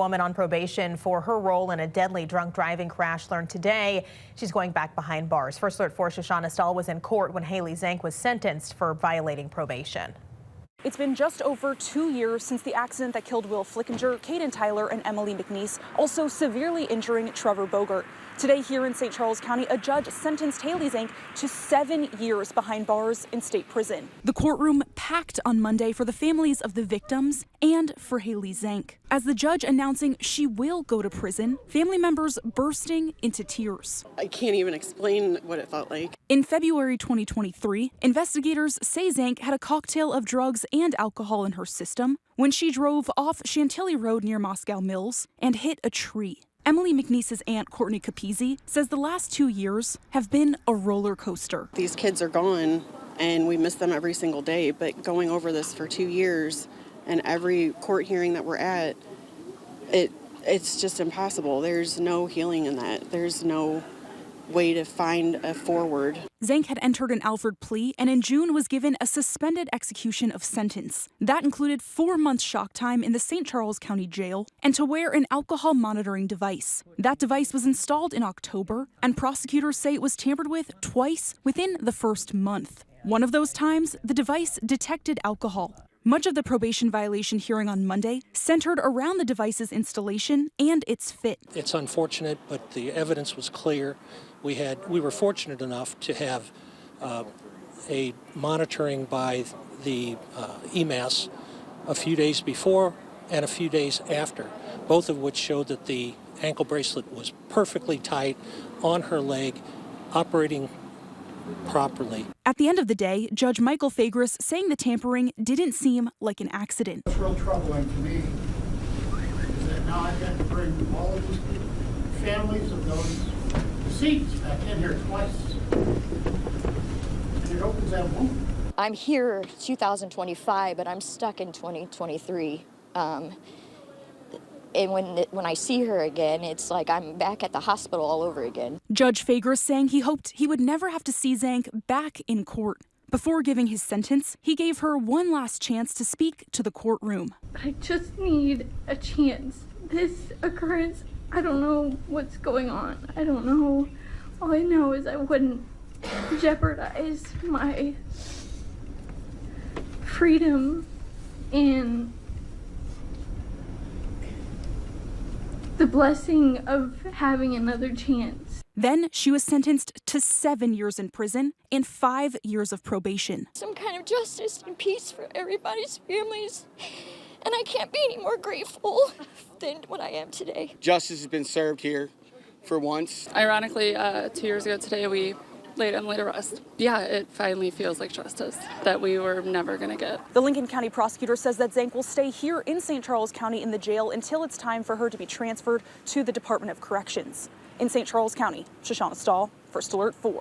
Woman on probation for her role in a deadly drunk driving crash learned today she's going back behind bars. First Alert 4's Shoshana Stahl was in court when Haley Zank was sentenced for violating probation. It's been just over 2 years since the accident that killed Will Flickinger, Caden Tyler, and Emily McNeese, also severely injuring Trevor Bogart. Today here in St. Charles County, a judge sentenced Haley Zank to 7 years behind bars in state prison. The courtroom packed on Monday for the families of the victims and for Haley Zank. As the judge announcing she will go to prison, family members bursting into tears. I can't even explain what it felt like. In February 2023, investigators say Zank had a cocktail of drugs and alcohol in her system when she drove off Chantilly Road near Moscow Mills and hit a tree. Emily McNeese's aunt, Courtney Capizzi, says the last 2 years have been a roller coaster. These kids are gone and we miss them every single day, but going over this for 2 years and every court hearing that we're at, it's just impossible. There's no healing in that. There's no way to find a forward. Zank had entered an Alford plea and in June was given a suspended execution of sentence. That included 4 months shock time in the St. Charles County Jail and to wear an alcohol monitoring device. That device was installed in October, and prosecutors say it was tampered with twice within the first month. One of those times, the device detected alcohol. Much of the probation violation hearing on Monday centered around the device's installation and its fit. It's unfortunate, but the evidence was clear. We were fortunate enough to have a monitoring by the EMAS a few days before and a few days after, both of which showed that the ankle bracelet was perfectly tight on her leg, operating properly. At the end of the day, Judge Michael Fagris saying the tampering didn't seem like an accident. What's real troubling to me is that now I've got to bring all of these families of those deceased back in here twice. And it opens that wound. I'm here 2025, but I'm stuck in 2023. And when I see her again, it's like I'm back at the hospital all over again. Judge Fagris saying he hoped he would never have to see Zank back in court. Before giving his sentence, he gave her one last chance to speak to the courtroom. I just need a chance. This occurrence, I don't know what's going on. I don't know. All I know is I wouldn't jeopardize my freedom and the blessing of having another chance. Then she was sentenced to 7 years in prison and 5 years of probation. Some kind of justice and peace for everybody's families. And I can't be any more grateful than what I am today. Justice has been served here for once. Ironically, 2 years ago today, we laid Emily to rest. Yeah, it finally feels like justice that we were never going to get. The Lincoln County prosecutor says that Zank will stay here in St. Charles County in the jail until it's time for her to be transferred to the Department of Corrections. In St. Charles County, Shoshana Stahl, First Alert 4.